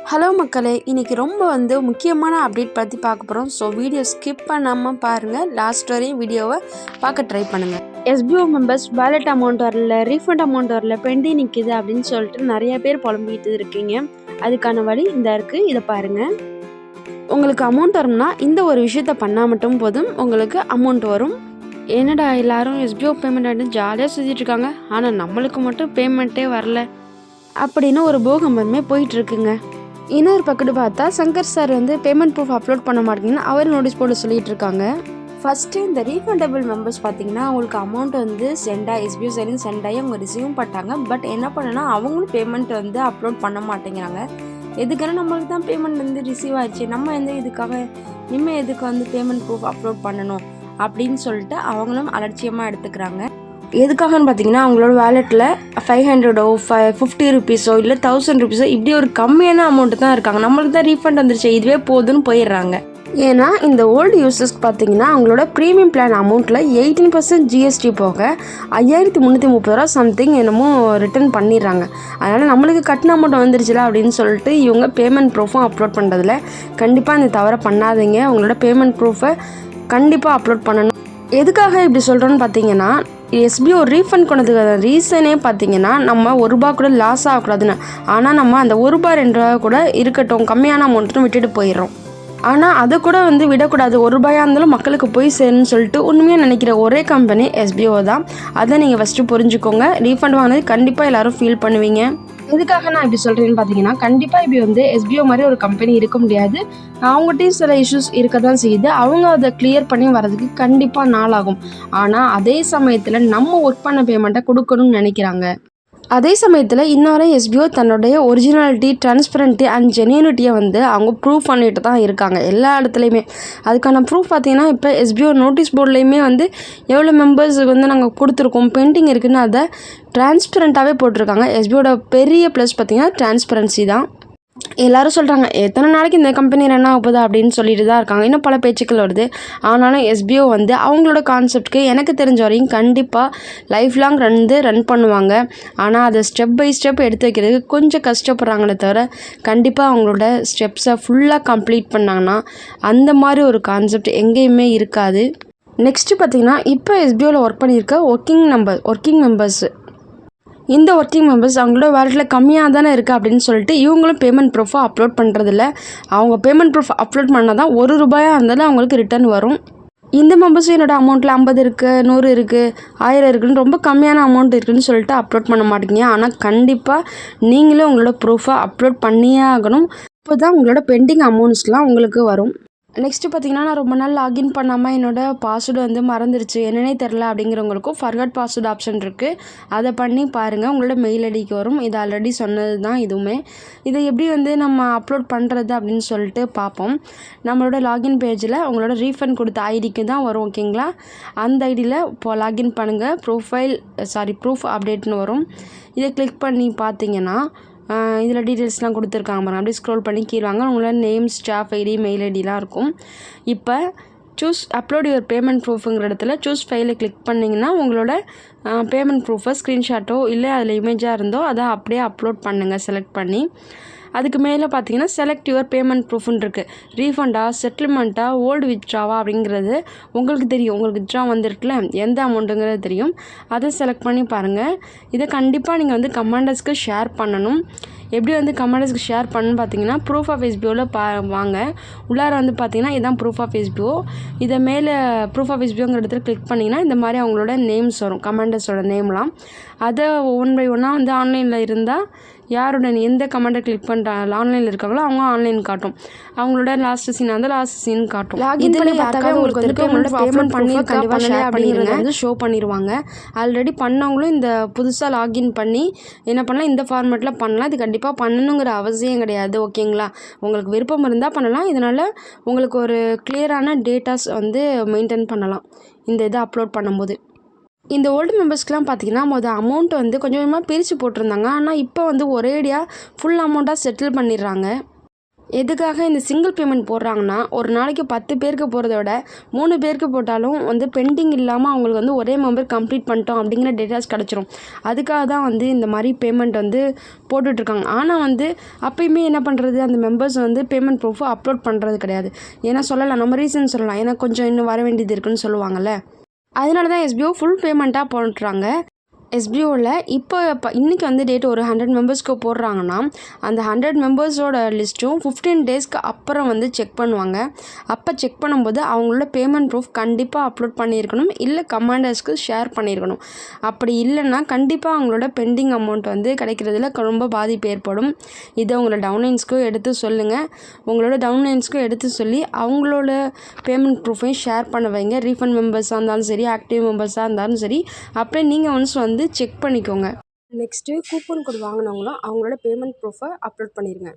Hello மக்களே, இன்றைக்கி ரொம்ப முக்கியமான அப்டேட் பற்றி பார்க்க போகிறோம். ஸோ வீடியோ ஸ்கிப் பண்ணாமல் பாருங்கள், லாஸ்ட் வரையும் வீடியோவை பார்க்க ட்ரை பண்ணுங்கள். எஸ்பிஓ மெம்பர்ஸ் வேலெட் அமௌண்ட் வரல, ரீஃபண்ட் அமௌண்ட் வரல, பெண்டிங் நிற்கிது அப்படின்னு சொல்லிட்டு நிறைய பேர் புலம்பிக்கிட்டு இருக்கீங்க. அதுக்கான வழி இந்த இருக்குது, இதை பாருங்கள். உங்களுக்கு அமௌண்ட் வரும்னா இந்த ஒரு விஷயத்த பண்ணால் மட்டும் போதும், உங்களுக்கு அமௌண்ட் வரும். என்னடா எல்லாரும் எஸ்பிஓ பேமெண்ட் ஆகிட்டு ஜாலியாக சுற்றிட்டுருக்காங்க, ஆனால் நம்மளுக்கு மட்டும் பேமெண்ட்டே வரல அப்படின்னு ஒரு போகம்பமே போயிட்டுருக்குங்க. இன்னொரு பக்கத்து பார்த்தா Shankar sir payment proof upload பண்ண மாட்டேங்கன்னு அவர் நோட்டீஸ் போர்டு சொல்லிட்டு இருக்காங்க. ஃபஸ்ட்டு இந்த ரீஃபண்டபிள் மெம்பர்ஸ் பார்த்தீங்கன்னா அவங்களுக்கு அமௌண்ட் எஸ்பிஓ சைட்லேருந்து சென்ட் ஆகி அவங்க ரிசீவும் பண்ணிட்டாங்க. பட் என்ன பண்ணனா அவங்களும் பேமெண்ட் அப்லோட் பண்ண மாட்டேங்கிறாங்க. எதுக்குன்னா நம்மளுக்கு தான் பேமெண்ட் ரிசீவ் ஆயிடுச்சு, நம்ம இதுக்காக இனிமேல் எதுக்கு பேமெண்ட் ப்ரூஃப் அப்லோட் பண்ணணும் அப்படின்னு சொல்லிட்டு அவங்களும் அலட்சியமாக எடுத்துக்கிறாங்க. எதுக்காகன்னு பார்த்தீங்கன்னா அவங்களோட வேலெட்டில் 500 50 ருபீஸோ இல்லை 1000 ருபீஸோ இப்படி ஒரு கம்மியான அமௌண்ட்டு தான் இருக்காங்க. நம்மளுக்கு தான் ரீஃபண்ட் வந்துருச்சு, இதுவே போதுன்னு போயிடுறாங்க. ஏன்னா இந்த ஓல்டு யூசர்ஸ்க்கு பார்த்தீங்கன்னா அவங்களோட ப்ரீமியம் பிளான் அமௌண்ட்டில் 18% ஜிஎஸ்டி போக 5330 ரூபா சம்திங் என்னமோ ரிட்டர்ன் பண்ணிடுறாங்க. அதனால் நம்மளுக்கு கட்டின அமௌண்ட் வந்துருச்சுல அப்படின்னு சொல்லிட்டு இவங்க பேமெண்ட் ப்ரூஃபும் அப்லோட் பண்ணுறதுல கண்டிப்பாக இந்த தவறை பண்ணாதீங்க. உங்களோட பேமெண்ட் ப்ரூஃபை கண்டிப்பாக அப்லோட் பண்ணணும். எதுக்காக இப்படி சொல்கிறோன்னு பார்த்தீங்கன்னா எஸ்பிஓ ரீஃபண்ட் கொண்டதுக்கான ரீசனே பார்த்தீங்கன்னா நம்ம ₹1 கூட லாஸ் ஆகக்கூடாதுன்னு. ஆனால் நம்ம அந்த ₹1 2 கூட இருக்கட்டும் கம்மியான அமௌண்ட்டுன்னு விட்டுட்டு போயிடுறோம். ஆனால் அதை கூட விடக்கூடாது, ₹1 இருந்தாலும் மக்களுக்கு போய் சேருன்னு சொல்லிட்டு உண்மையாக நினைக்கிற ஒரே கம்பெனி எஸ்பிஓ தான். அதை நீங்கள் ஃபஸ்ட்டு புரிஞ்சுக்கோங்க. ரீஃபண்ட் வாங்கினது கண்டிப்பாக எல்லோரும் ஃபீல் பண்ணுவீங்க. எதுக்காக நான் இப்படி சொல்கிறேன்னு பார்த்தீங்கன்னா கண்டிப்பாக இப்படி எஸ்பிஓ மாதிரி ஒரு கம்பெனி இருக்க முடியாது. அவங்ககிட்டையும் சில இஷ்யூஸ் இருக்க தான் செய்யுது. அவங்க அதை கிளியர் பண்ணி வரதுக்கு கண்டிப்பாக நாள் ஆகும். ஆனால் அதே சமயத்தில் நம்ம ஒர்க் பண்ண பேமெண்ட்டை கொடுக்கணும்னு நினைக்கிறாங்க. அதே சமயத்தில் இன்னொரு எஸ்பிஓ தன்னுடைய ஒரிஜினாலிட்டி, டிரான்ஸ்பரண்ட்டி அண்ட் ஜென்யூனிட்டியை அவங்க ப்ரூவ் பண்ணிட்டு தான் இருக்காங்க எல்லா இடத்துலையுமே. அதுக்கான ப்ரூஃப் பார்த்தீங்கன்னா இப்போ எஸ்பிஓ நோட்டீஸ் போர்ட்லேயுமே எவ்வளோ மெம்பர்ஸுக்கு நாங்கள் கொடுத்துருக்கோம், பெண்டிங் இருக்குதுன்னு அதை டிரான்ஸ்பரண்ட்டாகவே போட்டிருக்காங்க. எஸ்பிஓட பெரிய ப்ளஸ் பார்த்தீங்கன்னா டிரான்ஸ்பரன்சி தான். எல்லோரும் சொல்கிறாங்க எத்தனை நாளைக்கு இந்த கம்பெனி ரன் ஆக போகுதா அப்படின்னு சொல்லிட்டு தான் இருக்காங்க. இன்னும் பல பேச்சுக்கள் வருது. ஆனாலும் எஸ்பிஓ அவங்களோட கான்செப்ட்க்கு எனக்கு தெரிஞ்ச வரையும் கண்டிப்பாக லைஃப் லாங் ரன் பண்ணுவாங்க. ஆனால் அதை ஸ்டெப் பை ஸ்டெப் எடுத்து வைக்கிறதுக்கு கொஞ்சம் கஷ்டப்படுறாங்களே தவிர கண்டிப்பாக அவங்களோட ஸ்டெப்ஸை ஃபுல்லாக கம்ப்ளீட் பண்ணாங்கன்னா அந்த மாதிரி ஒரு கான்செப்ட் எங்கேயுமே இருக்காது. நெக்ஸ்ட்டு பார்த்திங்கன்னா இப்போ எஸ்பிஓவில் ஒர்க் பண்ணியிருக்க ஒர்க்கிங் மெம்பர்ஸு இந்த ஒர்க்கிங் மெம்பர்ஸ் அவங்களோட வேலெட்டில் கம்மியாக தானே இருக்குது அப்படின்னு சொல்லிட்டு இவங்களும் பேமெண்ட் ப்ரூஃபை அப்லோட் பண்ணுறதில்ல. அவங்க பேமெண்ட் ப்ரூஃப் அப்லோட் பண்ணால் தான் ₹1 இருந்தாலும் அவங்களுக்கு ரிட்டர்ன் வரும். இந்த மெம்பர்ஸும் என்னோடய அமௌண்ட்டில் 50 இருக்குது, 100 இருக்குது, 1000 இருக்குதுன்னு ரொம்ப கம்மியான அமௌண்ட் இருக்குதுன்னு சொல்லிட்டு அப்லோட் பண்ண மாட்டேங்க. ஆனால் கண்டிப்பாக நீங்களும் உங்களோட ப்ரூஃபை அப்லோட் பண்ணியே ஆகணும். இப்போ தான் உங்களோட பெண்டிங் அமௌண்ட்ஸ்லாம் உங்களுக்கு வரும். நெக்ஸ்ட்டு பார்த்திங்கன்னா நான் ரொம்ப நாள் லாகின் பண்ணாமல் என்னோடய பாஸ்வேர்டு மறந்துடுச்சு, என்னன்னே தெரில அப்படிங்கிறவங்களுக்கும் ஃபர்காட் பாஸ்வேர்டு ஆப்ஷன் இருக்குது. அதை பண்ணி பாருங்கள், உங்களோட மெயில் ஐடிக்கு வரும். இது ஆல்ரெடி சொன்னது தான் இதுவுமே. இதை எப்படி நம்ம அப்லோட் பண்ணுறது அப்படின்னு சொல்லிட்டு பார்ப்போம். நம்மளோட லாகின் பேஜில் உங்களோட ரீஃபண்ட் கொடுத்த ஐடிக்கு தான் வரும், ஓகேங்களா? அந்த ஐடியில் இப்போ லாகின் பண்ணுங்கள். ப்ரூஃப் அப்டேட்னு வரும். இதை கிளிக் பண்ணி பார்த்தீங்கன்னா இதில் டீட்டெயில்ஸ்லாம் கொடுத்துருக்காங்க பாருங்கள். அப்படியே ஸ்க்ரோல் பண்ணி கீழே வாங்க, உங்களோட நேம், ஸ்டாஃப் ஐடி, மெயில் ஐடிலாம் இருக்கும். இப்போ சூஸ் அப்லோட் யுவர் பேமெண்ட் ப்ரூஃபுங்கிற இடத்துல சூஸ் ஃபைலை கிளிக் பண்ணிங்கன்னா உங்களோட பேமெண்ட் ப்ரூஃபை ஸ்க்ரீன்ஷாட்டோ இல்லை அதில் இமேஜாக இருந்தோ அதை அப்படியே அப்லோட் பண்ணுங்கள் செலக்ட் பண்ணி. அதுக்கு மேலே பார்த்தீங்கன்னா செலக்ட் யுவர் பேமெண்ட் ப்ரூஃப்னு இருக்குது. ரீஃபண்டா, செட்டில்மெண்ட்டா, ஓல்டு வித்ட்ராவா அப்படிங்கிறது உங்களுக்கு தெரியும். உங்களுக்கு வித்ட்ரா வந்துருக்குல எந்த அமௌண்ட்டுங்கிறது தெரியும். அதை செலக்ட் பண்ணி பாருங்கள். இதை கண்டிப்பாக நீங்கள் கமெண்டர்ஸ்க்கு ஷேர் பண்ணணும். எப்படி கமெண்டர்ஸ்க்கு ஷேர் பண்ணணும்னு பார்த்தீங்கன்னா ப்ரூஃப் ஆஃப் எஸ்பிஓவில் வாங்க. உள்ளார பார்த்தீங்கன்னா இதுதான் ப்ரூஃப் ஆஃப் எஸ்பிஓ. இதை மேலே ப்ரூஃப் ஆஃப் எஸ்பிஓங்கிற இடத்துல கிளிக் பண்ணிங்கன்னா இந்த மாதிரி அவங்களோட நேம்ஸ் வரும், கமெண்டர்ஸோட நேம்லாம். அதை ஒன் பை ஒன்னாக ஆன்லைனில் இருந்தால் யாரோட எந்த கமெண்டை கிளிக் பண்ணுற ஆன்லைனில் இருக்காங்களோ அவங்க ஆன்லைன் காட்டும். அவங்களோட லாஸ்ட் சீன் காட்டும். லாகின் பார்த்தாவே உங்களுக்கு உங்களோட பேமெண்ட் பண்ணி கண்டிப்பாக ஷேர் பண்ணிடுங்க, ஷோ பண்ணிடுவாங்க. ஆல்ரெடி பண்ணவங்களும் இந்த புதுசாக லாகின் பண்ணி என்ன பண்ணலாம், இந்த ஃபார்மேட்டில் பண்ணலாம். இது கண்டிப்பாக பண்ணணுங்கிற அவசியம் கிடையாது, ஓகேங்களா? உங்களுக்கு விருப்பம் இருந்தால் பண்ணலாம். இதனால் உங்களுக்கு ஒரு கிளியரான டேட்டாஸ் மெயின்டைன் பண்ணலாம் இந்த இதை அப்லோட் பண்ணும்போது. இந்த ஓல்டு மெம்பர்ஸ்க்குலாம் பார்த்திங்கன்னா அமௌண்ட் கொஞ்சம் கொஞ்சமாக பிரித்து போட்டிருந்தாங்க. ஆனால் இப்போ ஒரேடியாக ஃபுல் அமௌண்ட்டாக செட்டில் பண்ணிடுறாங்க. எதுக்காக இந்த சிங்கிள் பேமெண்ட் போடுறாங்கன்னா, ஒரு நாளைக்கு 10 பேருக்கு போகிறத விட 3 பேருக்கு போட்டாலும் வந்து பெண்டிங் இல்லாமல் அவங்களுக்கு வந்து ஒரே மெம்பர் கம்ப்ளீட் பண்ணிட்டோம் அப்படிங்கிற டேட்டாஸ் கிடச்சிரும். அதுக்காக தான் வந்து இந்த மாதிரி பேமெண்ட் வந்து போட்டுட்ருக்காங்க. ஆனால் வந்து அப்பயுமே என்ன பண்ணுறது, அந்த மெம்பர்ஸ் வந்து பேமெண்ட் ப்ரூஃபை அப்லோட் பண்ணுறது கிடையாது. ஏன்னா சொல்லலாம், நம்ம ரீசன் சொல்லலாம், ஏன்னா கொஞ்சம் இன்னும் வர வேண்டியது இருக்குன்னு சொல்லுவாங்கள்ல. அதனால தான் எஸ்பிஓ ஃபுல் பேமெண்ட்டாக போட்டுறாங்க. எஸ்பிஓவில் இன்றைக்கி வந்து டேட் ஒரு 100 மெம்பர்ஸ்க்கு போடுறாங்கன்னா, அந்த 100 மெம்பர்ஸோட லிஸ்ட்டும் 15 டேஸ்க்கு அப்புறம் வந்து செக் பண்ணுவாங்க. அப்போ செக் பண்ணும்போது அவங்களோட பேமெண்ட் ப்ரூஃப் கண்டிப்பாக அப்லோட் பண்ணியிருக்கணும், இல்லை கமாண்டர்ஸ்க்கு ஷேர் பண்ணியிருக்கணும். அப்படி இல்லைன்னா கண்டிப்பாக அவங்களோட பெண்டிங் அமௌண்ட் வந்து கிடைக்கிறதுல ரொம்ப பாதிப்பு ஏற்படும். இதை உங்களோட டவுன்லைன்ஸ்க்கும் எடுத்து சொல்லுங்கள். உங்களோட டவுன்லைன்ஸ்க்கும் எடுத்து சொல்லி அவங்களோட பேமெண்ட் ப்ரூஃபையும் ஷேர் பண்ண வைங்க. ரீஃபண்ட் மெம்பர்ஸாக இருந்தாலும் சரி, ஆக்டிவ் மெம்பர்ஸாக இருந்தாலும் சரி, அப்படியே நீங்கள் வந்து செக் பண்ணிக்கோங்க. நெக்ஸ்ட்டு கூப்பன் கோட் வாங்கினவங்களும் அவங்களோட பேமெண்ட் ப்ரூஃபை அப்லோட் பண்ணிடுங்க.